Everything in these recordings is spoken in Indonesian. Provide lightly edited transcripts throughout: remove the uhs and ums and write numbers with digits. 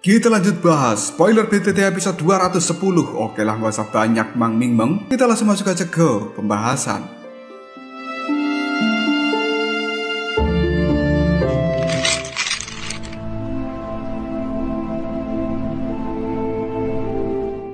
Kita lanjut bahas spoiler BTT episode 210. Oke lah, gak usah banyak mang-ming-meng. Kita langsung masuk aja ke pembahasan.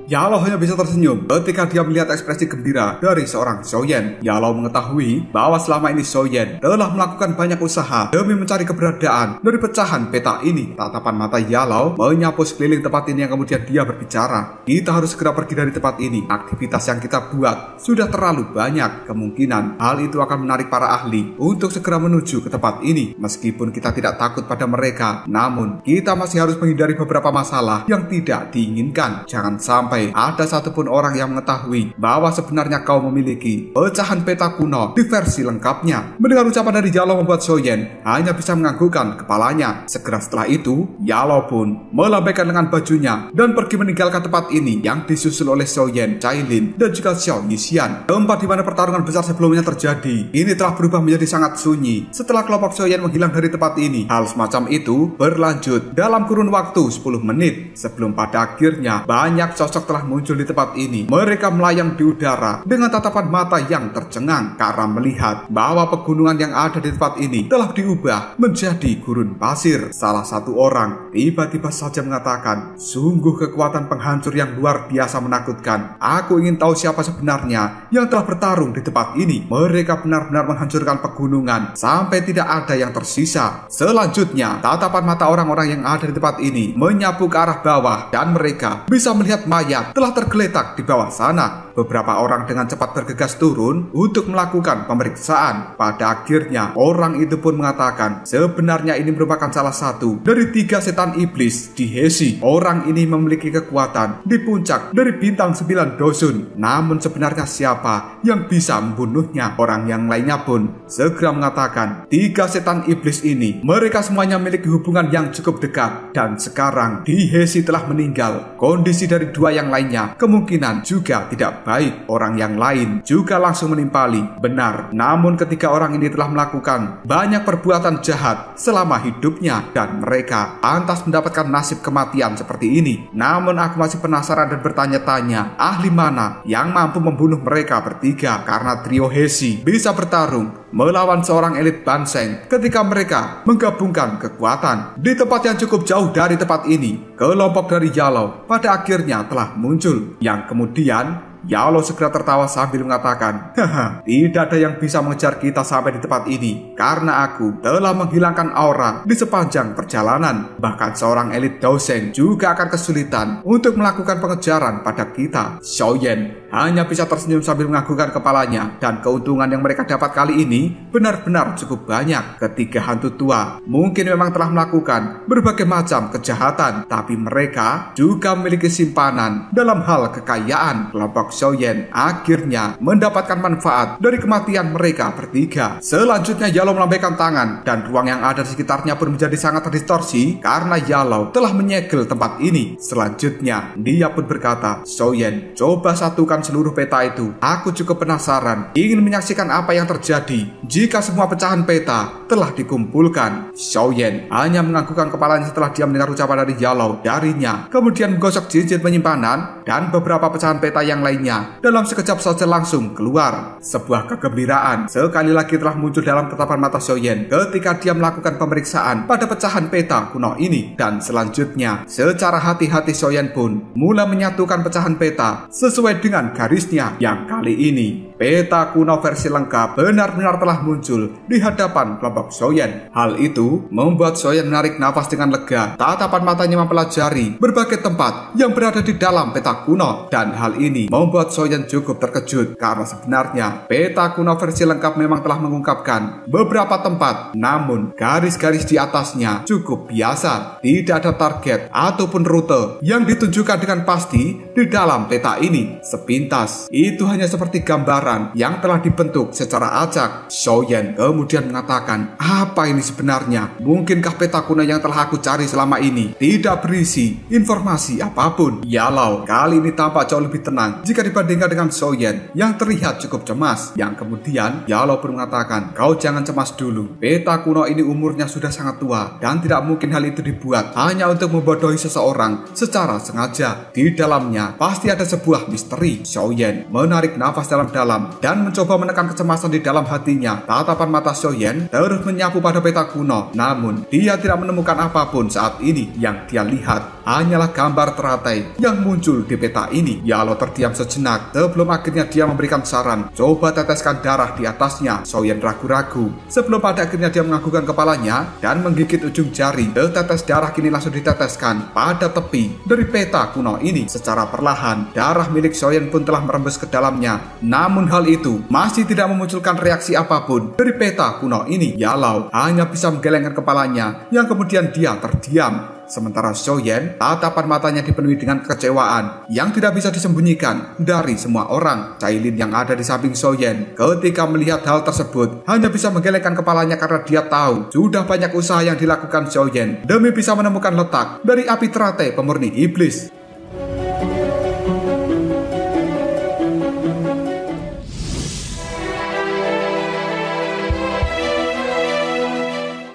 Yalo hanya bisa tersenyum ketika dia melihat ekspresi gembira dari seorang Xiaoyan. Yalo mengetahui bahwa selama ini Xiaoyan telah melakukan banyak usaha demi mencari keberadaan dari pecahan peta ini. Tatapan mata Yalo menyapu sekeliling tempat ini yang kemudian dia berbicara. Kita harus segera pergi dari tempat ini. Aktivitas yang kita buat sudah terlalu banyak. Kemungkinan hal itu akan menarik para ahli untuk segera menuju ke tempat ini. Meskipun kita tidak takut pada mereka, namun kita masih harus menghindari beberapa masalah yang tidak diinginkan. Jangan sampai ada satupun orang yang mengetahui bahwa sebenarnya kau memiliki pecahan peta kuno di versi lengkapnya. Mendengar ucapan dari Yalo membuat Xiaoyan hanya bisa menganggukkan kepalanya. Segera setelah itu, Yalo pun melambaikan lengan bajunya dan pergi meninggalkan tempat ini yang disusul oleh Xiaoyan, Cailin, dan juga Xiao Yixian. Tempat di mana pertarungan besar sebelumnya terjadi ini telah berubah menjadi sangat sunyi setelah kelompok Xiaoyan menghilang dari tempat ini. Hal semacam itu berlanjut dalam kurun waktu 10 menit sebelum pada akhirnya banyak sosok telah muncul di tempat ini. Mereka melayang di udara dengan tatapan mata yang tercengang karena melihat bahwa pegunungan yang ada di tempat ini telah diubah menjadi gurun pasir. Salah satu orang tiba-tiba saja mengatakan, "Sungguh kekuatan penghancur yang luar biasa menakutkan. Aku ingin tahu siapa sebenarnya yang telah bertarung di tempat ini." Mereka benar-benar menghancurkan pegunungan sampai tidak ada yang tersisa. Selanjutnya, tatapan mata orang-orang yang ada di tempat ini menyapu ke arah bawah dan mereka bisa melihat mayat telah tergeletak di bawah sana. Beberapa orang dengan cepat bergegas turun untuk melakukan pemeriksaan. Pada akhirnya orang itu pun mengatakan sebenarnya ini merupakan salah satu dari 3 setan iblis di Hesi. Orang ini memiliki kekuatan di puncak dari bintang 9 dosun. Namun sebenarnya siapa yang bisa membunuhnya? Orang yang lainnya pun segera mengatakan 3 setan iblis ini mereka semuanya memiliki hubungan yang cukup dekat dan sekarang di Hesi telah meninggal. Kondisi dari 2 yang lainnya kemungkinan juga tidak baik. Orang yang lain juga langsung menimpali. Benar, namun ketika orang ini telah melakukan banyak perbuatan jahat selama hidupnya dan mereka pantas mendapatkan nasib kematian seperti ini. Namun aku masih penasaran dan bertanya-tanya, ahli mana yang mampu membunuh mereka bertiga? Karena trio Hesi bisa bertarung melawan seorang elit Banseng ketika mereka menggabungkan kekuatan. Di tempat yang cukup jauh dari tempat ini, kelompok dari Yalo pada akhirnya telah muncul, yang kemudian Yalo segera tertawa sambil mengatakan, "Haha, tidak ada yang bisa mengejar kita sampai di tempat ini karena aku telah menghilangkan aura di sepanjang perjalanan. Bahkan seorang elit Daoseng juga akan kesulitan untuk melakukan pengejaran pada kita." Xiaoyan hanya bisa tersenyum sambil menganggukkan kepalanya, dan keuntungan yang mereka dapat kali ini benar-benar cukup banyak. Ketiga hantu tua mungkin memang telah melakukan berbagai macam kejahatan, tapi mereka juga memiliki simpanan dalam hal kekayaan. Kelompok Xiaoyan akhirnya mendapatkan manfaat dari kematian mereka bertiga. Selanjutnya Yalo melambaikan tangan dan ruang yang ada di sekitarnya pun menjadi sangat terdistorsi karena Yalo telah menyegel tempat ini. Selanjutnya dia pun berkata, "Xiaoyan, coba satukan seluruh peta itu. Aku cukup penasaran, ingin menyaksikan apa yang terjadi jika semua pecahan peta telah dikumpulkan." Xiaoyan hanya menganggukkan kepalanya setelah dia mendengar ucapan dari Yalo. Darinya kemudian menggosok cincin penyimpanan dan beberapa pecahan peta yang lainnya dalam sekejap saja langsung keluar. Sebuah kegembiraan sekali lagi telah muncul dalam tatapan mata Xiaoyan ketika dia melakukan pemeriksaan pada pecahan peta kuno ini. Dan selanjutnya secara hati-hati Xiaoyan pun mulai menyatukan pecahan peta sesuai dengan garisnya. Yang kali ini peta kuno versi lengkap benar-benar telah muncul di hadapan kelompok Xiaoyan. Hal itu membuat Xiaoyan menarik nafas dengan lega. Tatapan matanya mempelajari berbagai tempat yang berada di dalam peta kuno, dan hal ini membuat Xiaoyan cukup terkejut karena sebenarnya peta kuno versi lengkap memang telah mengungkapkan beberapa tempat, namun garis-garis di atasnya cukup biasa. Tidak ada target ataupun rute yang ditunjukkan dengan pasti di dalam peta ini. Sepintas itu hanya seperti gambaran gambaran yang telah dibentuk secara acak. Xiaoyan kemudian mengatakan, apa ini sebenarnya? Mungkinkah peta kuno yang telah aku cari selama ini tidak berisi informasi apapun? Yalao kali ini tampak jauh lebih tenang jika dibandingkan dengan Xiaoyan yang terlihat cukup cemas. Yang kemudian Yalao pun mengatakan, kau jangan cemas dulu. Peta kuno ini umurnya sudah sangat tua dan tidak mungkin hal itu dibuat hanya untuk membodohi seseorang secara sengaja. Di dalamnya pasti ada sebuah misteri. Xiaoyan menarik nafas dalam-dalam dan mencoba menekan kecemasan di dalam hatinya. Tatapan mata Xiaoyan terus menyapu pada peta kuno, namun dia tidak menemukan apapun saat ini. Yang dia lihat hanyalah gambar teratai yang muncul di peta ini. Yalao terdiam sejenak sebelum akhirnya dia memberikan saran, coba teteskan darah di atasnya. Xiaoyan ragu-ragu sebelum pada akhirnya dia menganggukkan kepalanya dan menggigit ujung jari. Tetes darah kini langsung diteteskan pada tepi dari peta kuno ini. Secara perlahan darah milik Xiaoyan pun telah merembes ke dalamnya, namun hal itu masih tidak memunculkan reaksi apapun dari peta kuno ini. Yalao hanya bisa menggelengkan kepalanya yang kemudian dia terdiam. Sementara Xiaoyan, tatapan matanya dipenuhi dengan kekecewaan yang tidak bisa disembunyikan dari semua orang. Cailin yang ada di samping Xiaoyan ketika melihat hal tersebut hanya bisa menggelengkan kepalanya karena dia tahu sudah banyak usaha yang dilakukan Xiaoyan demi bisa menemukan letak dari api teratai pemurni iblis.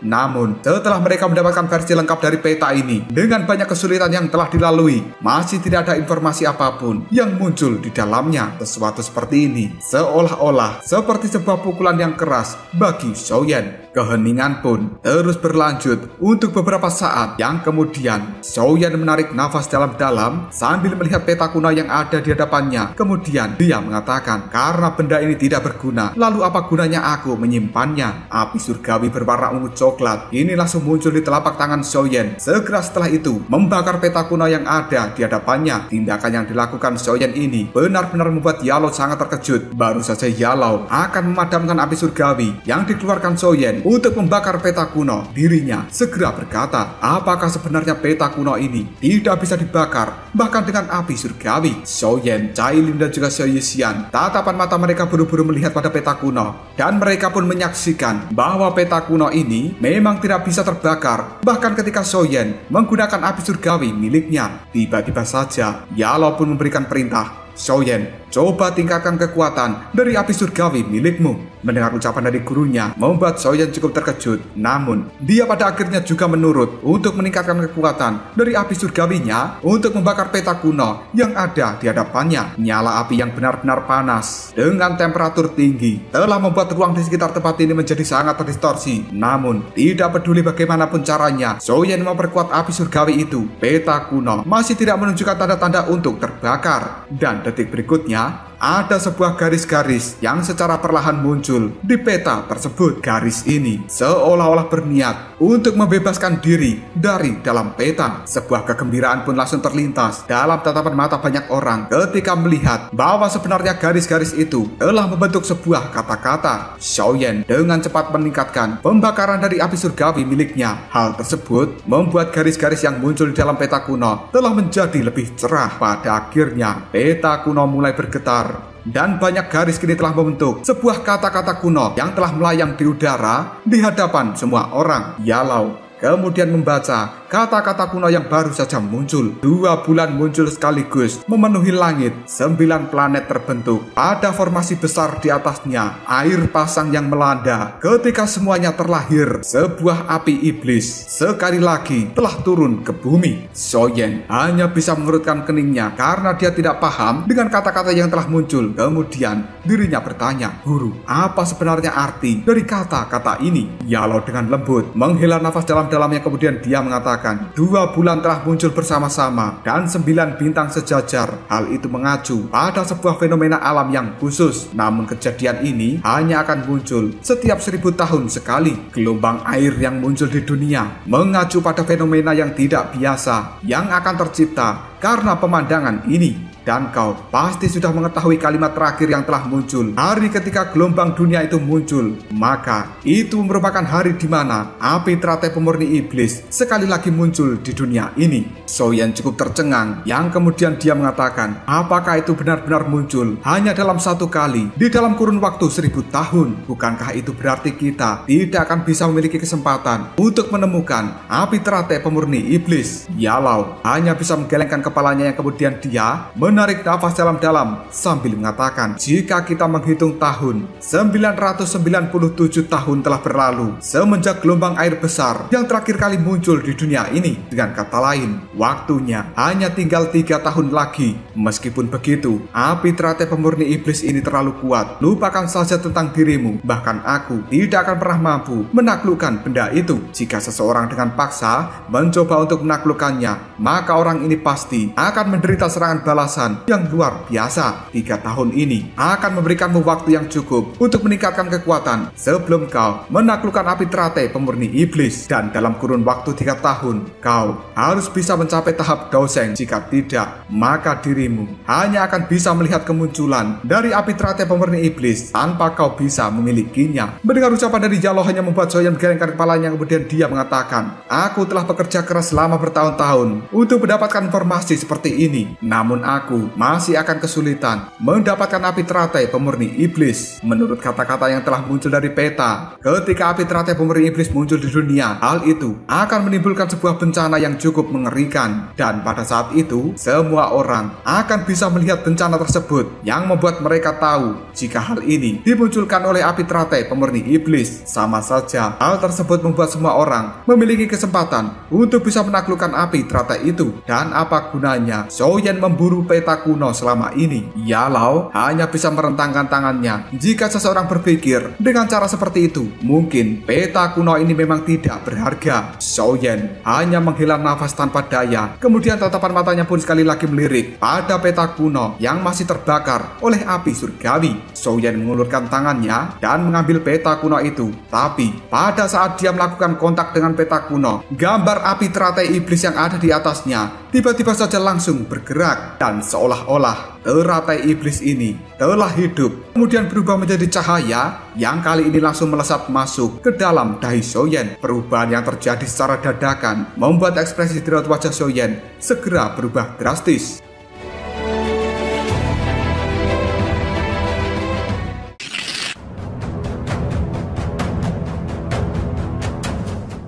Namun, setelah mereka mendapatkan versi lengkap dari peta ini, dengan banyak kesulitan yang telah dilalui, masih tidak ada informasi apapun yang muncul di dalamnya. Sesuatu seperti ini, seolah-olah seperti sebuah pukulan yang keras bagi Xiaoyan. Keheningan pun terus berlanjut untuk beberapa saat, yang kemudian Xiaoyan menarik nafas dalam-dalam sambil melihat peta kuno yang ada di hadapannya. Kemudian dia mengatakan, karena benda ini tidak berguna, lalu apa gunanya aku menyimpannya? Api surgawi berwarna ungu coklat ini langsung muncul di telapak tangan Xiaoyan. Segera setelah itu membakar peta kuno yang ada di hadapannya. Tindakan yang dilakukan Xiaoyan ini benar-benar membuat Yalao sangat terkejut. Baru saja Yalao akan memadamkan api surgawi yang dikeluarkan Xiaoyan untuk membakar peta kuno, dirinya segera berkata, apakah sebenarnya peta kuno ini tidak bisa dibakar bahkan dengan api surgawi? Xiaoyan, Cailin dan juga Xiao Yixian, tatapan mata mereka buru-buru melihat pada peta kuno dan mereka pun menyaksikan bahwa peta kuno ini memang tidak bisa terbakar bahkan ketika Xiaoyan menggunakan api surgawi miliknya. Tiba-tiba saja Yalao pun memberikan perintah, Xiaoyan, coba tingkatkan kekuatan dari api surgawi milikmu. Mendengar ucapan dari gurunya membuat Xiaoyan cukup terkejut, namun dia pada akhirnya juga menurut untuk meningkatkan kekuatan dari api surgawinya untuk membakar peta kuno yang ada di hadapannya. Nyala api yang benar-benar panas dengan temperatur tinggi telah membuat ruang di sekitar tempat ini menjadi sangat terdistorsi. Namun tidak peduli bagaimanapun caranya Xiaoyan memperkuat api surgawi itu, peta kuno masih tidak menunjukkan tanda-tanda untuk terbakar. Dan detik berikutnya ada sebuah garis-garis yang secara perlahan muncul di peta tersebut. Garis ini seolah-olah berniat untuk membebaskan diri dari dalam peta. Sebuah kegembiraan pun langsung terlintas dalam tatapan mata banyak orang ketika melihat bahwa sebenarnya garis-garis itu telah membentuk sebuah kata-kata. Xiaoyan dengan cepat meningkatkan pembakaran dari api surgawi miliknya. Hal tersebut membuat garis-garis yang muncul di dalam peta kuno telah menjadi lebih cerah. Pada akhirnya peta kuno mulai bergetar dan banyak garis kini telah membentuk sebuah kata-kata kuno yang telah melayang di udara di hadapan semua orang. Yalao kemudian membaca kata-kata kuno yang baru saja muncul. 2 bulan muncul sekaligus memenuhi langit. 9 planet terbentuk. Ada formasi besar di atasnya. Air pasang yang melanda. Ketika semuanya terlahir, sebuah api iblis sekali lagi telah turun ke bumi. Xiaoyan hanya bisa mengerutkan keningnya karena dia tidak paham dengan kata-kata yang telah muncul. Kemudian dirinya bertanya, guru, apa sebenarnya arti dari kata-kata ini? Yalao dengan lembut menghela nafas dalam-dalamnya, kemudian dia mengatakan, 2 bulan telah muncul bersama-sama dan 9 bintang sejajar. Hal itu mengacu pada sebuah fenomena alam yang khusus. Namun kejadian ini hanya akan muncul setiap 1000 tahun sekali. Gelombang air yang muncul di dunia mengacu pada fenomena yang tidak biasa yang akan tercipta karena pemandangan ini. Dan kau pasti sudah mengetahui kalimat terakhir yang telah muncul. Hari ketika gelombang dunia itu muncul, maka itu merupakan hari di mana api teratai pemurni iblis sekali lagi muncul di dunia ini. Soyen cukup tercengang, yang kemudian dia mengatakan, apakah itu benar-benar muncul hanya dalam satu kali di dalam kurun waktu 1000 tahun? Bukankah itu berarti kita tidak akan bisa memiliki kesempatan untuk menemukan api teratai pemurni iblis? Yalau hanya bisa menggelengkan kepalanya, yang kemudian dia menarik nafas dalam-dalam sambil mengatakan, jika kita menghitung tahun, 997 tahun telah berlalu semenjak gelombang air besar yang terakhir kali muncul di dunia ini. Dengan kata lain, waktunya hanya tinggal 3 tahun lagi. Meskipun begitu, api teratai pemurni iblis ini terlalu kuat. Lupakan saja tentang dirimu, bahkan aku tidak akan pernah mampu menaklukkan benda itu. Jika seseorang dengan paksa mencoba untuk menaklukkannya, maka orang ini pasti akan menderita serangan balasan yang luar biasa. 3 tahun ini akan memberikanmu waktu yang cukup untuk meningkatkan kekuatan sebelum kau menaklukkan api teratai pemurni iblis. Dan dalam kurun waktu 3 tahun, kau harus bisa mencapai tahap Doseng. Jika tidak, maka dirimu hanya akan bisa melihat kemunculan dari api teratai pemurni iblis tanpa kau bisa memilikinya. Mendengar ucapan dari Yaloh hanya membuat Soyen menggelengkan kepalanya. Kemudian dia mengatakan, aku telah bekerja keras selama bertahun-tahun untuk mendapatkan informasi seperti ini, namun aku masih akan kesulitan mendapatkan api teratai pemurni iblis. Menurut kata-kata yang telah muncul dari peta, ketika api teratai pemurni iblis muncul di dunia, hal itu akan menimbulkan sebuah bencana yang cukup mengerikan. Dan pada saat itu, semua orang akan bisa melihat bencana tersebut, yang membuat mereka tahu jika hal ini dimunculkan oleh api teratai pemurni iblis. Sama saja, hal tersebut membuat semua orang memiliki kesempatan untuk bisa menaklukkan api teratai itu. Dan apa gunanya Soyen memburu peta kuno selama ini? Yalau hanya bisa merentangkan tangannya. Jika seseorang berpikir dengan cara seperti itu, mungkin peta kuno ini memang tidak berharga. Soyen hanya menghela nafas tanpa daya. Kemudian tatapan matanya pun sekali lagi melirik pada peta kuno yang masih terbakar oleh api surgawi. Soyen mengulurkan tangannya dan mengambil peta kuno itu. Tapi pada saat dia melakukan kontak dengan peta kuno, gambar api teratai iblis yang ada di atasnya tiba-tiba saja langsung bergerak, dan seolah-olah teratai iblis ini telah hidup, kemudian berubah menjadi cahaya yang kali ini langsung melesat masuk ke dalam dahi Soyen. Perubahan yang terjadi secara dadakan membuat ekspresi di raut wajah Soyen segera berubah drastis.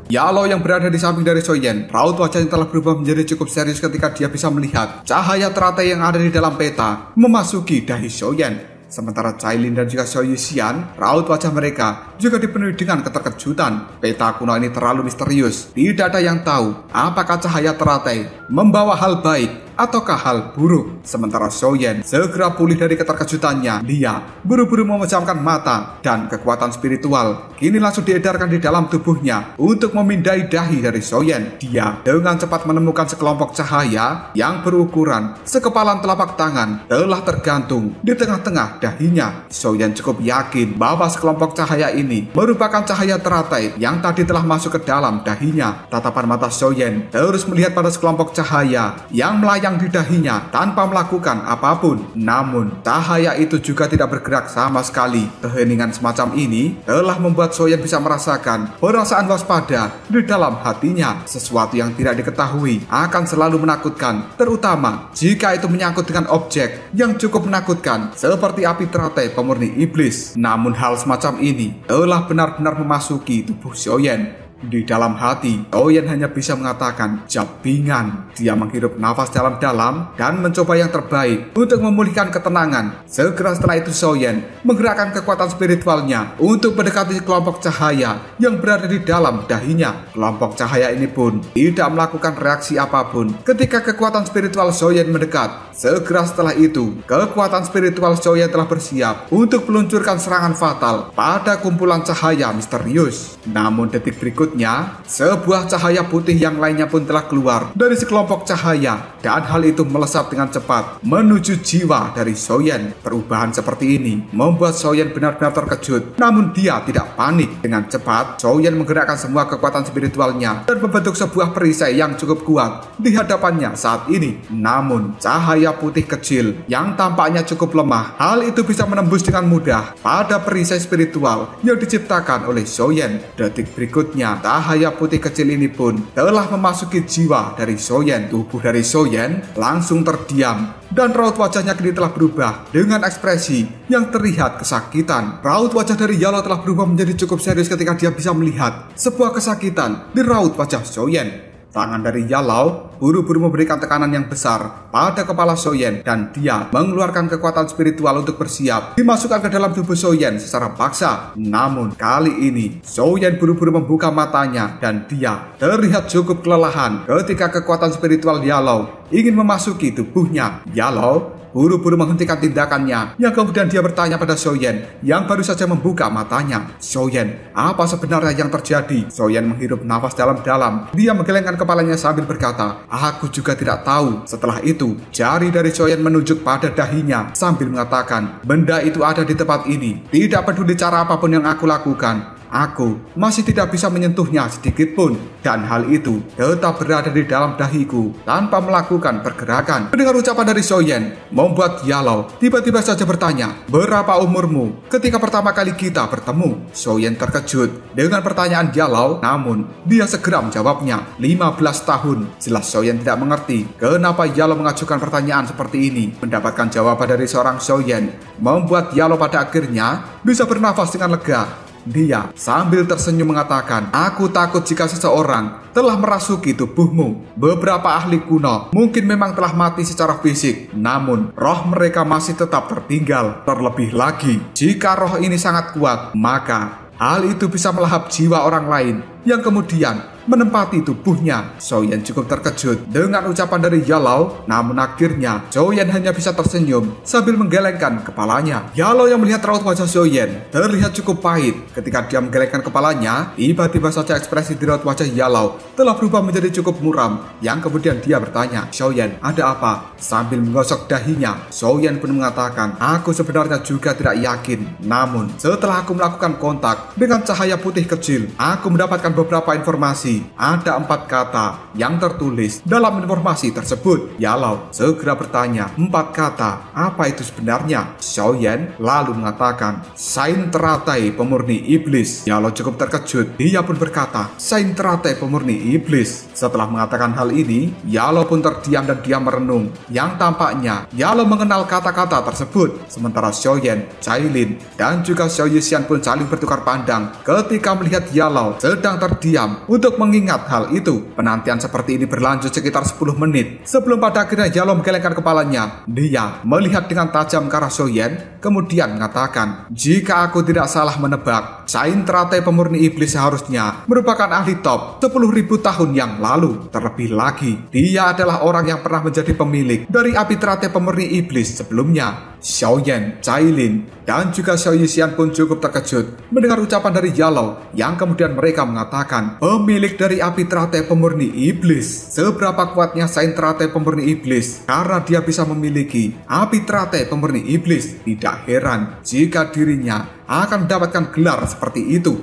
Yaloh yang berada di samping dari Soyen, raut wajahnya telah berubah menjadi cukup serius ketika dia bisa melihat cahaya teratai yang ada di dalam peta memasuki dahi Soyen. Sementara Cailin dan juga Soyusian, raut wajah mereka juga dipenuhi dengan keterkejutan. Peta kuno ini terlalu misterius. Tidak ada yang tahu apakah cahaya teratai membawa hal baik ataukah hal buruk. Sementara Soyen segera pulih dari keterkejutannya. Dia buru-buru memejamkan mata, dan kekuatan spiritual kini langsung diedarkan di dalam tubuhnya untuk memindai dahi dari Soyen. Dia dengan cepat menemukan sekelompok cahaya yang berukuran sekepalan telapak tangan telah tergantung di tengah-tengah dahinya. Soyen cukup yakin bahwa sekelompok cahaya ini merupakan cahaya teratai yang tadi telah masuk ke dalam dahinya. Tatapan mata Soyen terus melihat pada sekelompok cahaya yang melayang di dahinya tanpa melakukan apapun. Namun cahaya itu juga tidak bergerak sama sekali. Keheningan semacam ini telah membuat Soyen bisa merasakan perasaan waspada di dalam hatinya. Sesuatu yang tidak diketahui akan selalu menakutkan, terutama jika itu menyangkut dengan objek yang cukup menakutkan seperti api teratai pemurni iblis. Namun hal semacam ini telah benar-benar memasuki tubuh Soyen. Di dalam hati, Soyen hanya bisa mengatakan japingan. Dia menghirup nafas dalam-dalam dan mencoba yang terbaik untuk memulihkan ketenangan. Segera setelah itu Soyen menggerakkan kekuatan spiritualnya untuk mendekati kelompok cahaya yang berada di dalam dahinya. Kelompok cahaya ini pun tidak melakukan reaksi apapun ketika kekuatan spiritual Soyen mendekat. Segera setelah itu, kekuatan spiritual Soyen telah bersiap untuk meluncurkan serangan fatal pada kumpulan cahaya misterius. Namun detik berikutnya, berikutnya, sebuah cahaya putih yang lainnya pun telah keluar dari sekelompok cahaya, dan hal itu melesat dengan cepat menuju jiwa dari Xiaoyan. Perubahan seperti ini membuat Xiaoyan benar-benar terkejut, namun dia tidak panik. Dengan cepat, Xiaoyan menggerakkan semua kekuatan spiritualnya dan membentuk sebuah perisai yang cukup kuat di hadapannya saat ini. Namun, cahaya putih kecil yang tampaknya cukup lemah, hal itu bisa menembus dengan mudah pada perisai spiritual yang diciptakan oleh Xiaoyan. Detik berikutnya, cahaya putih kecil ini pun telah memasuki jiwa dari Xiaoyan. Tubuh dari Xiaoyan langsung terdiam dan raut wajahnya kini telah berubah dengan ekspresi yang terlihat kesakitan. Raut wajah dari Yalo telah berubah menjadi cukup serius ketika dia bisa melihat sebuah kesakitan di raut wajah Xiaoyan. Tangan dari Yalo buru-buru memberikan tekanan yang besar pada kepala Xiaoyan dan dia mengeluarkan kekuatan spiritual untuk bersiap dimasukkan ke dalam tubuh Xiaoyan secara paksa. Namun kali ini Xiaoyan buru-buru membuka matanya dan dia terlihat cukup kelelahan ketika kekuatan spiritual Yalo ingin memasuki tubuhnya. Yalo buru-buru menghentikan tindakannya yang kemudian dia bertanya pada Xiaoyan yang baru saja membuka matanya. Xiaoyan, apa sebenarnya yang terjadi? Xiaoyan menghirup nafas dalam-dalam. Dia menggelengkan kepalanya sambil berkata, aku juga tidak tahu. Setelah itu, jari dari Xiaoyan menunjuk pada dahinya sambil mengatakan, benda itu ada di tempat ini. Tidak peduli cara apapun yang aku lakukan, aku masih tidak bisa menyentuhnya sedikit pun, dan hal itu tetap berada di dalam dahiku tanpa melakukan pergerakan. Mendengar ucapan dari Xiaoyan membuat Yalo tiba-tiba saja bertanya, berapa umurmu ketika pertama kali kita bertemu? Xiaoyan terkejut dengan pertanyaan Yalo, namun dia segera menjawabnya, 15 tahun. Jelas Xiaoyan tidak mengerti kenapa Yalo mengajukan pertanyaan seperti ini. Mendapatkan jawaban dari seorang Xiaoyan membuat Yalo pada akhirnya bisa bernafas dengan lega. Dia sambil tersenyum mengatakan, aku takut jika seseorang telah merasuki tubuhmu. Beberapa ahli kuno mungkin memang telah mati secara fisik, namun roh mereka masih tetap tertinggal. Terlebih lagi, jika roh ini sangat kuat, maka hal itu bisa melahap jiwa orang lain yang kemudian menempati tubuhnya. Xiaoyan cukup terkejut dengan ucapan dari Yalo, namun akhirnya Xiaoyan hanya bisa tersenyum sambil menggelengkan kepalanya. Yalo yang melihat raut wajah Xiaoyan terlihat cukup pahit. Ketika dia menggelengkan kepalanya, tiba-tiba saja ekspresi di raut wajah Yalo telah berubah menjadi cukup muram, yang kemudian dia bertanya, Xiaoyan, ada apa? Sambil menggosok dahinya, Xiaoyan pun mengatakan, aku sebenarnya juga tidak yakin, namun setelah aku melakukan kontak dengan cahaya putih kecil, aku mendapatkan beberapa informasi. Ada 4 kata yang tertulis dalam informasi tersebut. Yalo segera bertanya, 4 kata, apa itu sebenarnya? Xiaoyan lalu mengatakan, Sain teratai pemurni iblis. Yalo cukup terkejut. Dia pun berkata, Sain teratai pemurni iblis. Setelah mengatakan hal ini, Yalo pun terdiam dan dia merenung. Yang tampaknya Yalo mengenal kata-kata tersebut. Sementara Xiaoyan, Cailin, dan juga Xiao Yixian pun saling bertukar pandang ketika melihat Yalo sedang terdiam untuk mengingat hal itu. Penantian seperti ini berlanjut sekitar 10 menit sebelum pada akhirnya Yalo menggelengkan kepalanya. Dia melihat dengan tajam ke arah Xiaoyan, kemudian mengatakan, jika aku tidak salah menebak, Sain teratai pemurni iblis seharusnya merupakan ahli top 10.000 tahun yang lalu. Terlebih lagi, dia adalah orang yang pernah menjadi pemilik dari api teratai pemurni iblis sebelumnya. Xiaoyan, Cailin, dan juga Xiao Yixian pun cukup terkejut mendengar ucapan dari Yalo yang kemudian mereka mengatakan, pemilik dari api teratai pemurni iblis. Seberapa kuatnya Sain teratai pemurni iblis karena dia bisa memiliki api teratai pemurni iblis. Tidak heran jika dirinya akan mendapatkan gelar seperti itu.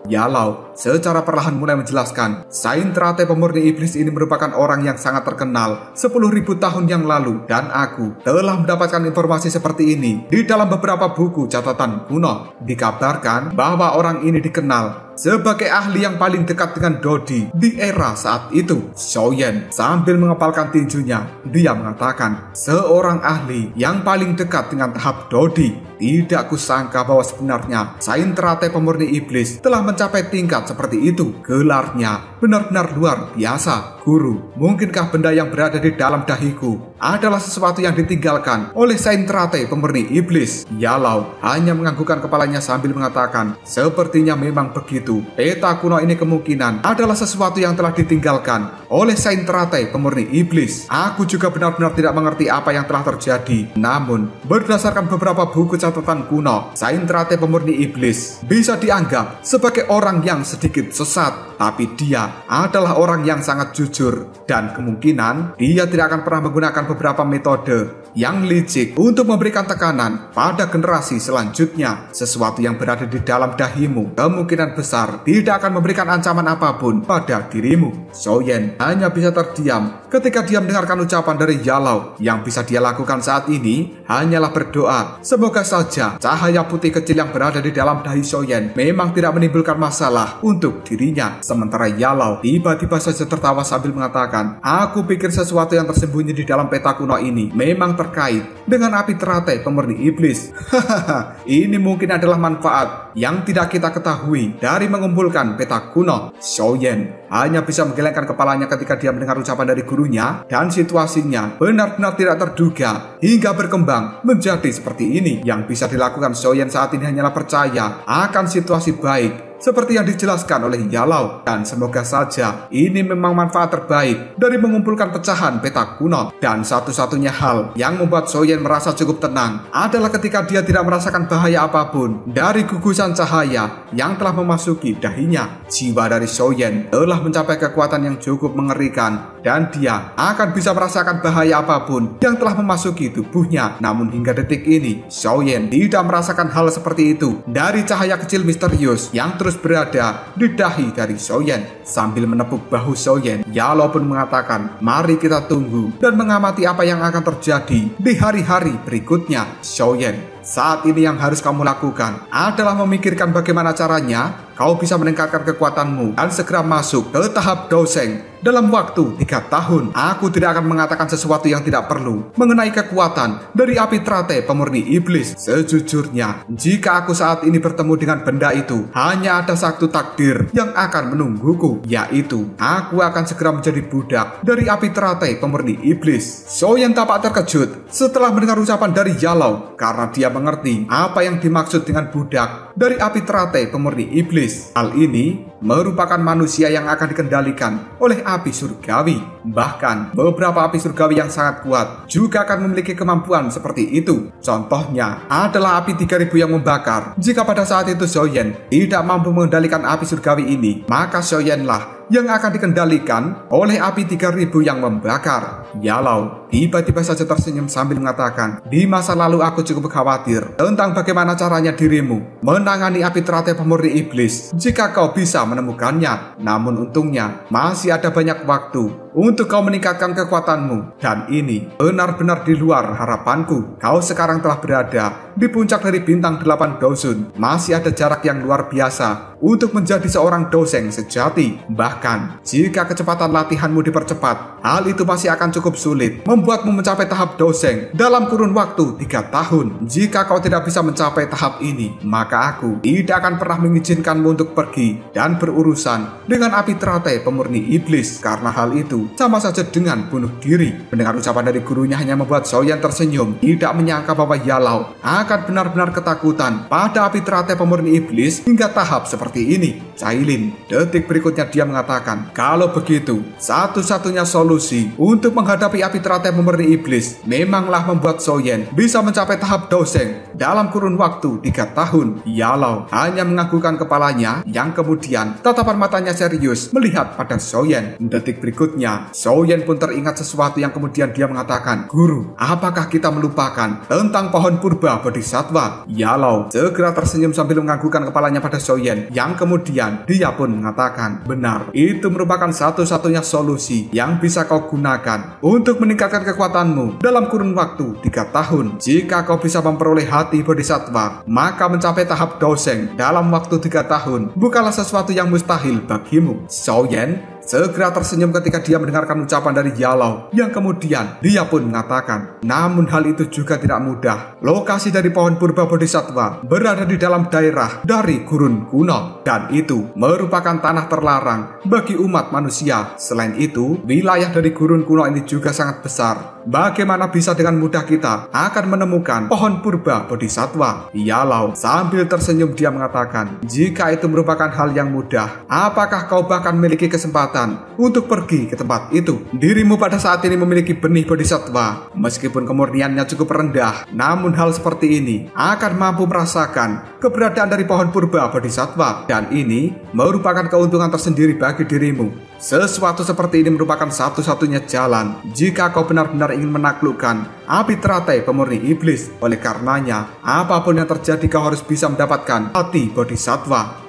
Yalo secara perlahan mulai menjelaskan, Sain teratai pemurni iblis ini merupakan orang yang sangat terkenal 10.000 tahun yang lalu, dan aku telah mendapatkan informasi seperti ini di dalam beberapa buku catatan kuno. Dikabarkan bahwa orang ini dikenal sebagai ahli yang paling dekat dengan Dodi di era saat itu. Xiaoyan sambil mengepalkan tinjunya, dia mengatakan, seorang ahli yang paling dekat dengan tahap Dodi. Tidak kusangka bahwa sebenarnya Sain teratai pemurni iblis telah mencapai tingkat seperti itu. Gelarnya benar-benar luar biasa. Guru, mungkinkah benda yang berada di dalam dahiku adalah sesuatu yang ditinggalkan oleh Sain teratai pemurni iblis? Yalo hanya menganggukkan kepalanya sambil mengatakan, sepertinya memang begitu. Peta kuno ini kemungkinan adalah sesuatu yang telah ditinggalkan oleh Saint Teratai pemurni iblis. Aku juga benar-benar tidak mengerti apa yang telah terjadi. Namun, berdasarkan beberapa buku catatan kuno, Saint Teratai pemurni iblis bisa dianggap sebagai orang yang sedikit sesat, tapi dia adalah orang yang sangat jujur, dan kemungkinan dia tidak akan pernah menggunakan beberapa metode yang licik untuk memberikan tekanan pada generasi selanjutnya. Sesuatu yang berada di dalam dahimu kemungkinan besar tidak akan memberikan ancaman apapun pada dirimu. Xiaoyan hanya bisa terdiam ketika dia mendengarkan ucapan dari Yalau. Yang bisa dia lakukan saat ini hanyalah berdoa. Semoga saja cahaya putih kecil yang berada di dalam dahi Xiaoyan memang tidak menimbulkan masalah untuk dirinya. Sementara Yalau tiba-tiba saja tertawa sambil mengatakan, aku pikir sesuatu yang tersembunyi di dalam peta kuno ini memang terkait dengan api teratai pemurni iblis. Hahaha, ini mungkin adalah manfaat yang tidak kita ketahui dari mengumpulkan peta kuno. Xiaoyan hanya bisa menggelengkan kepalanya ketika dia mendengar ucapan dari gurunya, dan situasinya benar-benar tidak terduga hingga berkembang menjadi seperti ini. Yang bisa dilakukan Xiaoyan saat ini hanyalah percaya akan situasi baik seperti yang dijelaskan oleh Yalau, dan semoga saja ini memang manfaat terbaik dari mengumpulkan pecahan peta kuno. Dan satu-satunya hal yang membuat Xiaoyan merasa cukup tenang adalah ketika dia tidak merasakan bahaya apapun dari gugusan cahaya yang telah memasuki dahinya. Jiwa dari Xiaoyan telah mencapai kekuatan yang cukup mengerikan, dan dia akan bisa merasakan bahaya apapun yang telah memasuki tubuhnya. Namun hingga detik ini Xiaoyan tidak merasakan hal seperti itu dari cahaya kecil misterius yang terus berada di dahi dari Xiaoyan. Sambil menepuk bahu Xiaoyan, Yalau pun mengatakan, mari kita tunggu dan mengamati apa yang akan terjadi di hari-hari berikutnya. Xiaoyan, saat ini yang harus kamu lakukan adalah memikirkan bagaimana caranya kau bisa meningkatkan kekuatanmu dan segera masuk ke tahap Doseng dalam waktu 3 tahun. Aku tidak akan mengatakan sesuatu yang tidak perlu mengenai kekuatan dari api teratai pemurni iblis. Sejujurnya, jika aku saat ini bertemu dengan benda itu, hanya ada satu takdir yang akan menungguku, yaitu aku akan segera menjadi budak dari api teratai pemurni iblis. Xiaoyan tampak terkejut setelah mendengar ucapan dari Yalau, karena dia mengerti apa yang dimaksud dengan budak dari api teratai pemurni iblis. Hal ini merupakan manusia yang akan dikendalikan oleh api surgawi. Bahkan beberapa api surgawi yang sangat kuat juga akan memiliki kemampuan seperti itu. Contohnya adalah api 3000 yang membakar. Jika pada saat itu Xiaoyan tidak mampu mengendalikan api surgawi ini, maka Xiaoyan lah yang akan dikendalikan oleh api 3000 yang membakar. Yalau tiba-tiba saja tersenyum sambil mengatakan, di masa lalu aku cukup khawatir tentang bagaimana caranya dirimu menangani api teratai pemurni iblis jika kau bisa menemukannya. Namun untungnya masih ada banyak waktu untuk kau meningkatkan kekuatanmu, dan ini benar-benar di luar harapanku. Kau sekarang telah berada di puncak dari bintang 8 Dosun. Masih ada jarak yang luar biasa untuk menjadi seorang doseng sejati. Bahkan jika kecepatan latihanmu dipercepat, hal itu masih akan cukup sulit membuatmu mencapai tahap doseng dalam kurun waktu 3 tahun. Jika kau tidak bisa mencapai tahap ini, maka aku tidak akan pernah mengizinkanmu untuk pergi dan berurusan dengan api teratai pemurni iblis, karena hal itu sama saja dengan bunuh diri. Mendengar ucapan dari gurunya hanya membuat Xiaoyan tersenyum, tidak menyangka bahwa Yalau akan benar-benar ketakutan pada api teratai pemurni iblis hingga tahap seperti ini. Cailin detik berikutnya dia mengatakan, kalau begitu satu-satunya solusi untuk menghadapi api teratai pemurni iblis memanglah membuat Xiaoyan bisa mencapai tahap doseng dalam kurun waktu 3 tahun. Yalau hanya menganggukkan kepalanya, yang kemudian tatapan matanya serius melihat pada Xiaoyan. Detik berikutnya Xiaoyan pun teringat sesuatu yang kemudian dia mengatakan, guru, apakah kita melupakan tentang pohon purba bodhisattva? Yalau segera tersenyum sambil menganggukkan kepalanya pada Xiaoyan, yang kemudian dia pun mengatakan, benar, itu merupakan satu-satunya solusi yang bisa kau gunakan untuk meningkatkan kekuatanmu dalam kurun waktu 3 tahun. Jika kau bisa memperoleh hati bodhisattva, maka mencapai tahap doseng dalam waktu 3 tahun bukanlah sesuatu yang mustahil bagimu. Xiaoyan segera tersenyum ketika dia mendengarkan ucapan dari Yalau, yang kemudian dia pun mengatakan, namun hal itu juga tidak mudah. Lokasi dari pohon purba bodhisattva berada di dalam daerah dari gurun kuno, dan itu merupakan tanah terlarang bagi umat manusia. Selain itu, wilayah dari gurun kuno ini juga sangat besar. Bagaimana bisa dengan mudah kita akan menemukan pohon purba bodhisattva? Yalau sambil tersenyum dia mengatakan, jika itu merupakan hal yang mudah, apakah kau bahkan memiliki kesempatan kekuatan untuk pergi ke tempat itu. Dirimu pada saat ini memiliki benih bodhisattva. Meskipun kemurniannya cukup rendah, namun hal seperti ini akan mampu merasakan keberadaan dari pohon purba bodhisattva. Dan ini merupakan keuntungan tersendiri bagi dirimu. Sesuatu seperti ini merupakan satu-satunya jalan jika kau benar-benar ingin menaklukkan api teratai pemurni iblis. Oleh karenanya, apapun yang terjadi kau harus bisa mendapatkan hati bodhisattva.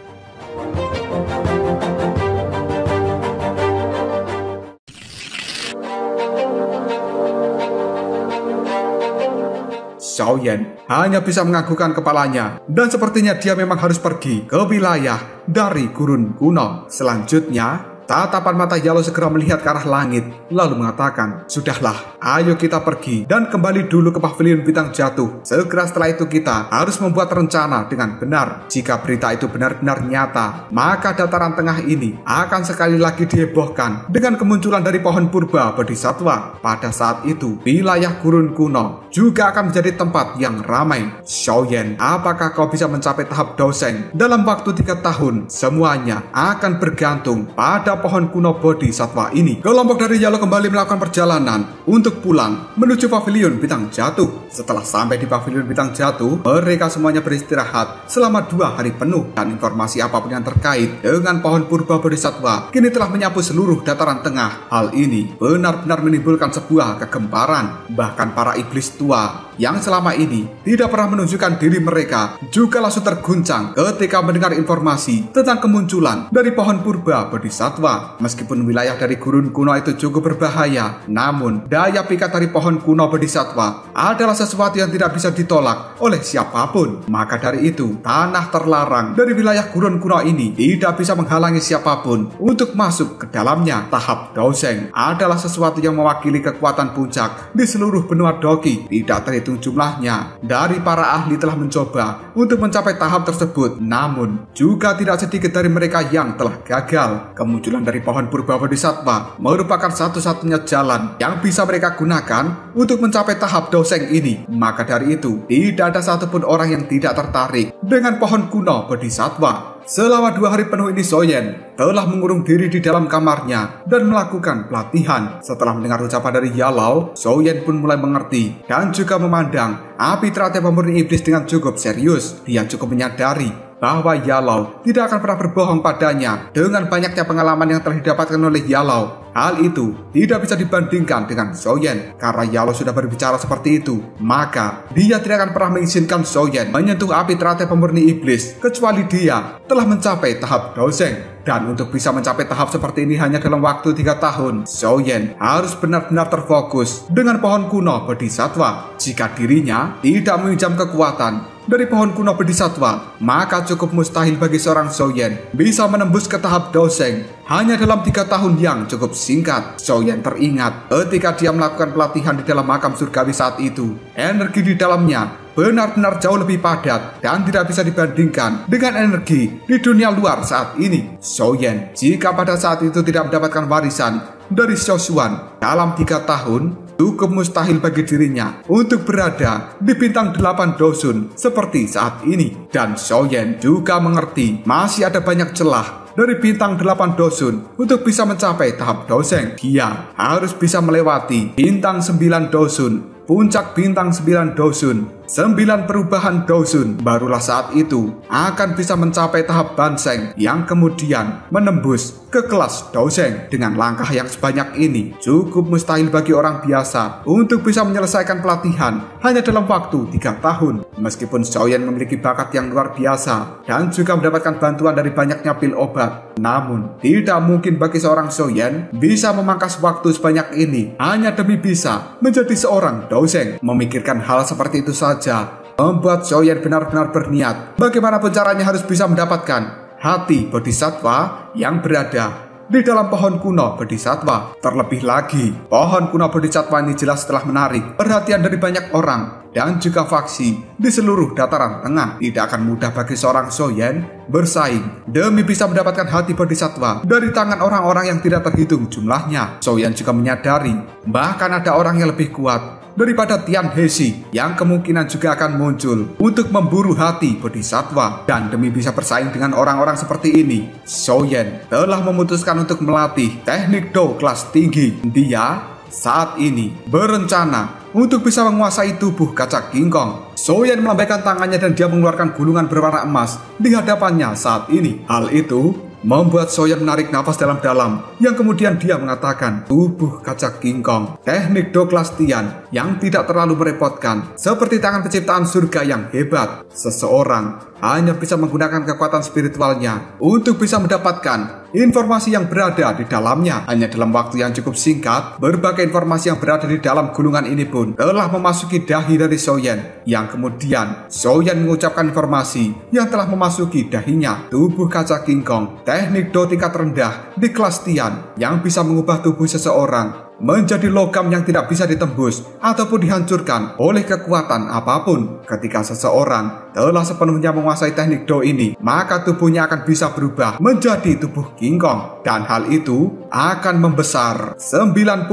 Xiaoyan hanya bisa menganggukkan kepalanya, dan sepertinya dia memang harus pergi ke wilayah dari gurun kuno. Selanjutnya, tatapan mata Yalo segera melihat ke arah langit, lalu mengatakan, "Sudahlah, ayo kita pergi dan kembali dulu ke pavilion bintang jatuh. Segera setelah itu kita harus membuat rencana dengan benar. Jika berita itu benar-benar nyata, maka dataran tengah ini akan sekali lagi dihebohkan dengan kemunculan dari pohon purba bodhisattva. Pada saat itu, wilayah gurun kuno juga akan menjadi tempat yang ramai." Xiaoyan, apakah kau bisa mencapai tahap Daoseng dalam waktu 3 tahun? Semuanya akan bergantung pada pohon kuno bodhisattva ini. Kelompok dari Yalo kembali melakukan perjalanan untuk pulang menuju pavilion bintang jatuh. Setelah sampai di pavilion bintang jatuh, mereka semuanya beristirahat selama 2 hari penuh, dan informasi apapun yang terkait dengan pohon purba bodhisattva kini telah menyapu seluruh dataran tengah. Hal ini benar-benar menimbulkan sebuah kegemparan. Bahkan para iblis tua yang selama ini tidak pernah menunjukkan diri mereka juga langsung terguncang ketika mendengar informasi tentang kemunculan dari pohon purba bodhisattva. Meskipun wilayah dari gurun kuno itu cukup berbahaya, namun daya pikat dari pohon kuno bodhisattva adalah sesuatu yang tidak bisa ditolak oleh siapapun. Maka dari itu, tanah terlarang dari wilayah gurun kuno ini tidak bisa menghalangi siapapun untuk masuk ke dalamnya. Tahap Daoseng adalah sesuatu yang mewakili kekuatan puncak di seluruh benua Doki. Tidak terhitung jumlahnya dari para ahli telah mencoba untuk mencapai tahap tersebut, namun juga tidak sedikit dari mereka yang telah gagal. Kemunculan dari pohon purba bodhisattva merupakan satu-satunya jalan yang bisa mereka gunakan untuk mencapai tahap Daoseng ini. Maka dari itu, tidak ada satupun orang yang tidak tertarik dengan pohon kuno bodhisattva. Selama 2 hari penuh ini, Xiaoyan telah mengurung diri di dalam kamarnya dan melakukan pelatihan. Setelah mendengar ucapan dari Yalo, Xiaoyan pun mulai mengerti dan juga memandang api teratai pemurni iblis dengan cukup serius. Dia cukup menyadari bahwa Yalo tidak akan pernah berbohong padanya dengan banyaknya pengalaman yang telah didapatkan oleh Yalo. Hal itu tidak bisa dibandingkan dengan Xiaoyan. Karena Yalo sudah berbicara seperti itu, maka dia tidak akan pernah mengizinkan Xiaoyan menyentuh api teratai pemurni iblis kecuali dia telah mencapai tahap Daoseng. Dan untuk bisa mencapai tahap seperti ini hanya dalam waktu 3 tahun, Xiaoyan harus benar-benar terfokus dengan pohon kuno bodhisattva. Jika dirinya tidak meminjam kekuatan dari pohon kuno bodhisattva, maka cukup mustahil bagi seorang Xiaoyan bisa menembus ke tahap Daoseng hanya dalam 3 tahun yang cukup singkat. Xiaoyan teringat ketika dia melakukan pelatihan di dalam makam surgawi saat itu. Energi di dalamnya benar-benar jauh lebih padat dan tidak bisa dibandingkan dengan energi di dunia luar saat ini. Xiaoyan, jika pada saat itu tidak mendapatkan warisan dari Xiao Xuan dalam 3 tahun, cukup mustahil bagi dirinya untuk berada di bintang 8 Dosun seperti saat ini. Dan Xiaoyan juga mengerti masih ada banyak celah dari bintang 8 Dosun untuk bisa mencapai tahap Daoseng. Dia harus bisa melewati bintang 9 Dosun, puncak bintang 9 Dosun, 9 perubahan Dosun. Barulah saat itu akan bisa mencapai tahap Banseng yang kemudian menembus ke kelas Daoseng. Dengan langkah yang sebanyak ini, cukup mustahil bagi orang biasa untuk bisa menyelesaikan pelatihan hanya dalam waktu 3 tahun. Meskipun Xiaoyan memiliki bakat yang luar biasa dan juga mendapatkan bantuan dari banyaknya pil obat, namun tidak mungkin bagi seorang Xiaoyan bisa memangkas waktu sebanyak ini hanya demi bisa menjadi seorang Daoseng. Memikirkan hal seperti itu saja membuat Xiaoyan benar-benar berniat bagaimanapun caranya harus bisa mendapatkan hati bodhisattva yang berada di dalam pohon kuno bodhisattva. Terlebih lagi, pohon kuno bodhisattva ini jelas telah menarik perhatian dari banyak orang dan juga faksi di seluruh dataran tengah. Tidak akan mudah bagi seorang Xiaoyan bersaing demi bisa mendapatkan hati bodhisattva dari tangan orang-orang yang tidak terhitung jumlahnya. Xiaoyan juga menyadari bahkan ada orang yang lebih kuat daripada Tian Hesi yang kemungkinan juga akan muncul untuk memburu hati bodhisatwa. Dan demi bisa bersaing dengan orang-orang seperti ini, Zhou Yan telah memutuskan untuk melatih teknik Do kelas tinggi. Dia saat ini berencana untuk bisa menguasai tubuh kaca King Kong. Zhou Yan melambaikan tangannya dan dia mengeluarkan gulungan berwarna emas di hadapannya saat ini. Hal itu membuat Zhou Yan menarik nafas dalam-dalam, yang kemudian dia mengatakan, tubuh kaca King Kong, teknik Do kelas Tian yang tidak terlalu merepotkan, seperti tangan penciptaan surga yang hebat. Seseorang hanya bisa menggunakan kekuatan spiritualnya untuk bisa mendapatkan informasi yang berada di dalamnya. Hanya dalam waktu yang cukup singkat, berbagai informasi yang berada di dalam gulungan ini pun telah memasuki dahi dari Zhou Yan, yang kemudian Zhou Yan mengucapkan informasi yang telah memasuki dahinya. Tubuh kaca King Kong, teknik Do tingkat rendah di kelas Tian yang bisa mengubah tubuh seseorang menjadi logam yang tidak bisa ditembus ataupun dihancurkan oleh kekuatan apapun. Ketika seseorang telah sepenuhnya menguasai teknik Do ini, maka tubuhnya akan bisa berubah menjadi tubuh King Kong, dan hal itu akan membesar 99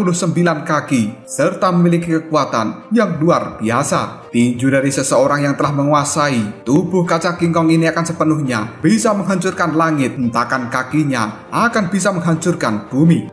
kaki serta memiliki kekuatan yang luar biasa. Tinju dari seseorang yang telah menguasai tubuh kaca King Kong ini akan sepenuhnya bisa menghancurkan langit, hentakan kakinya akan bisa menghancurkan bumi.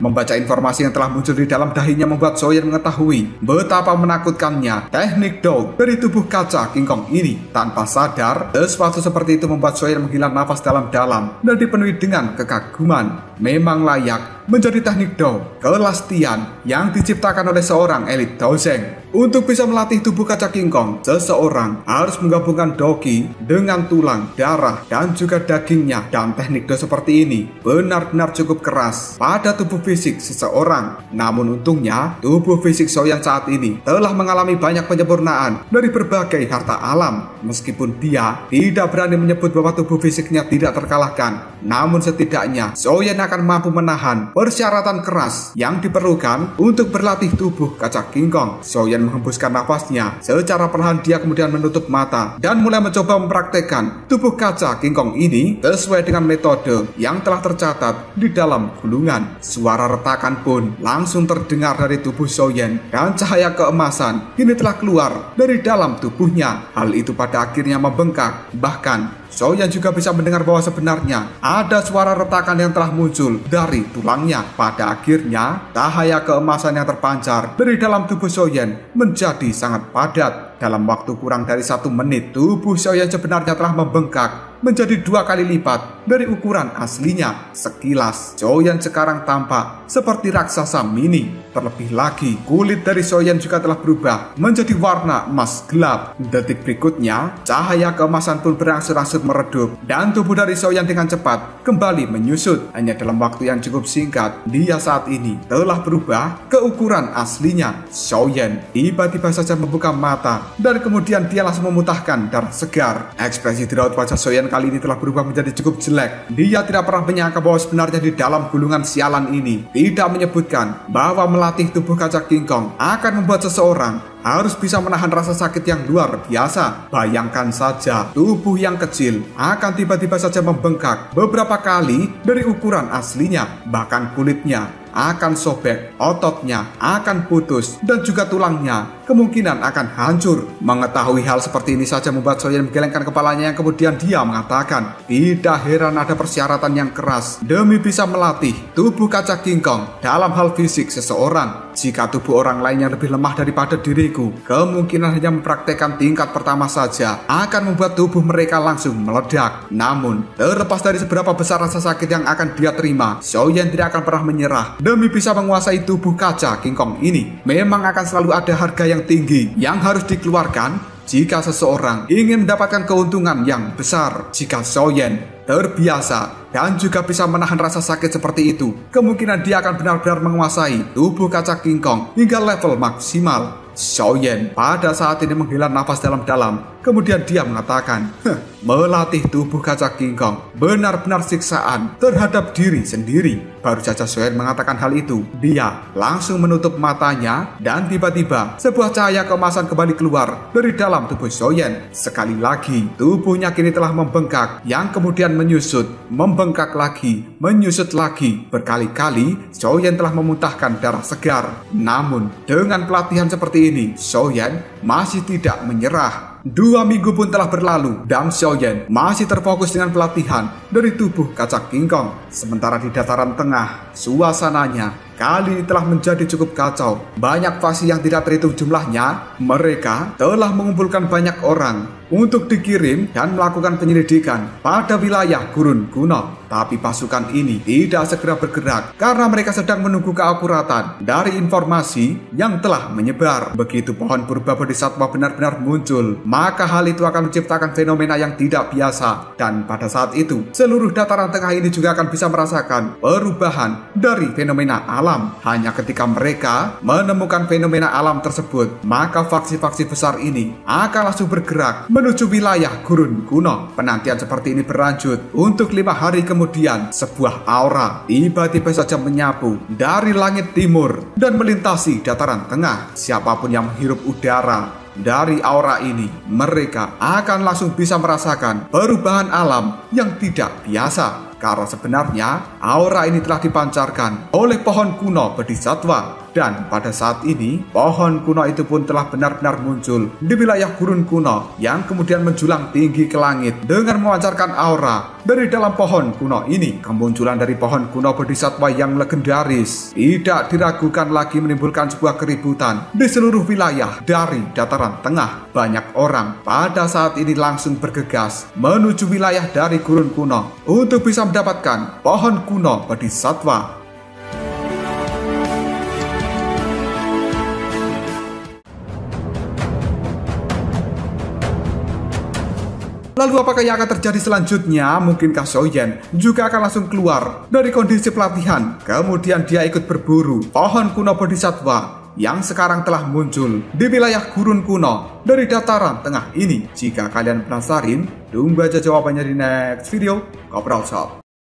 Membaca informasi yang telah muncul di dalam dahinya membuat Zhou Yan mengetahui betapa menakutkannya teknik Do dari tubuh kaca King Kong ini. Tanpa sadar, sesuatu seperti itu membuat Zhou Yan menghela nafas dalam-dalam dan dipenuhi dengan kekaguman. Memang layak menjadi teknik Do kelas Tian yang diciptakan oleh seorang elit Daozeng. Untuk bisa melatih tubuh kaca King Kong, seseorang harus menggabungkan doki dengan tulang, darah, dan juga dagingnya. Dan teknik Do seperti ini benar-benar cukup keras pada tubuh fisik seseorang. Namun untungnya, tubuh fisik Zhou Yan saat ini telah mengalami banyak penyempurnaan dari berbagai harta alam. Meskipun dia tidak berani menyebut bahwa tubuh fisiknya tidak terkalahkan, namun setidaknya Zhou Yan akan mampu menahan persyaratan keras yang diperlukan untuk berlatih tubuh kaca King Kong. Zhou Yan menghembuskan nafasnya. Secara perlahan dia kemudian menutup mata dan mulai mencoba mempraktekkan tubuh kaca King Kong ini sesuai dengan metode yang telah tercatat di dalam gulungan. Suara retakan pun langsung terdengar dari tubuh Zhou Yan, dan cahaya keemasan kini telah keluar dari dalam tubuhnya. Hal itu pada akhirnya membengkak. Bahkan Zhou Yan juga bisa mendengar bahwa sebenarnya ada suara retakan yang telah muncul dari tulangnya. Pada akhirnya, cahaya keemasan yang terpancar dari dalam tubuh Zhou Yan menjadi sangat padat. Dalam waktu kurang dari 1 menit, tubuh Zhou Yan sebenarnya telah membengkak menjadi 2 kali lipat dari ukuran aslinya. Sekilas, Zhou Yan sekarang tampak seperti raksasa mini. Terlebih lagi, kulit dari Zhou Yan juga telah berubah menjadi warna emas gelap. Detik berikutnya, cahaya keemasan pun berangsur-angsur meredup, dan tubuh dari Zhou Yan dengan cepat kembali menyusut. Hanya dalam waktu yang cukup singkat, dia saat ini telah berubah ke ukuran aslinya. Zhou Yan tiba-tiba saja membuka mata, dan kemudian dia langsung memuntahkan darah segar. Ekspresi di raut wajah Zhou Yan kali ini telah berubah menjadi cukup jelek. Dia tidak pernah menyangka bahwa sebenarnya di dalam gulungan sialan ini tidak menyebutkan bahwa melatih tubuh kaca King Kong akan membuat seseorang harus bisa menahan rasa sakit yang luar biasa. Bayangkan saja, tubuh yang kecil akan tiba-tiba saja membengkak beberapa kali dari ukuran aslinya. Bahkan kulitnya akan sobek, ototnya akan putus, dan juga tulangnya kemungkinan akan hancur. Mengetahui hal seperti ini saja membuat Zhou Yan menggelengkan kepalanya, yang kemudian dia mengatakan, tidak heran ada persyaratan yang keras demi bisa melatih tubuh kaca King Kong dalam hal fisik seseorang. Jika tubuh orang lain yang lebih lemah daripada diriku, kemungkinan hanya mempraktekkan tingkat pertama saja akan membuat tubuh mereka langsung meledak. Namun, terlepas dari seberapa besar rasa sakit yang akan dia terima, Zhou Yan tidak akan pernah menyerah demi bisa menguasai tubuh kaca King Kong ini. Memang akan selalu ada harga yang tinggi yang harus dikeluarkan jika seseorang ingin mendapatkan keuntungan yang besar. Jika Zhou Yan terbiasa dan juga bisa menahan rasa sakit seperti itu, kemungkinan dia akan benar-benar menguasai tubuh kaca King Kong hingga level maksimal. Zhou Yan pada saat ini menghela nafas dalam-dalam, kemudian dia mengatakan, melatih tubuh kaca kingkong benar-benar siksaan terhadap diri sendiri. Baru saja Soyen mengatakan hal itu, dia langsung menutup matanya dan tiba-tiba sebuah cahaya keemasan kembali keluar dari dalam tubuh Soyen. Sekali lagi, tubuhnya kini telah membengkak yang kemudian menyusut, membengkak lagi, menyusut lagi. Berkali-kali Soyen telah memuntahkan darah segar. Namun, dengan pelatihan seperti ini, Soyen masih tidak menyerah. 2 minggu pun telah berlalu dan Soyen masih terfokus dengan pelatihan dari tubuh kaca kingkong. Sementara di dataran tengah, suasananya kali ini telah menjadi cukup kacau. Banyak faksi yang tidak terhitung jumlahnya, mereka telah mengumpulkan banyak orang untuk dikirim dan melakukan penyelidikan pada wilayah gurun kuno. Tapi pasukan ini tidak segera bergerak karena mereka sedang menunggu keakuratan dari informasi yang telah menyebar. Begitu pohon purba bodhisattva benar-benar muncul, maka hal itu akan menciptakan fenomena yang tidak biasa. Dan pada saat itu, seluruh dataran tengah ini juga akan bisa merasakan perubahan dari fenomena alam. Hanya ketika mereka menemukan fenomena alam tersebut, maka faksi-faksi besar ini akan langsung bergerak menuju wilayah gurun kuno. Penantian seperti ini berlanjut untuk 5 hari kemudian, sebuah aura tiba-tiba saja menyapu dari langit timur dan melintasi dataran tengah. Siapapun yang menghirup udara dari aura ini, mereka akan langsung bisa merasakan perubahan alam yang tidak biasa. Karena sebenarnya aura ini telah dipancarkan oleh pohon kuno bodhisattva. Dan pada saat ini, pohon kuno itu pun telah benar-benar muncul di wilayah gurun kuno yang kemudian menjulang tinggi ke langit dengan memancarkan aura dari dalam pohon kuno ini. Kemunculan dari pohon kuno bodhisattva yang legendaris tidak diragukan lagi menimbulkan sebuah keributan di seluruh wilayah dari dataran tengah. Banyak orang pada saat ini langsung bergegas menuju wilayah dari gurun kuno untuk bisa mendapatkan pohon kuno bodhisattva. Lalu apakah yang akan terjadi selanjutnya? Mungkinkah Soyen juga akan langsung keluar dari kondisi pelatihan, kemudian dia ikut berburu pohon kuno bodhisattva yang sekarang telah muncul di wilayah gurun kuno dari dataran tengah ini? Jika kalian penasaran, tunggu aja jawabannya di next video. Kopral Shop.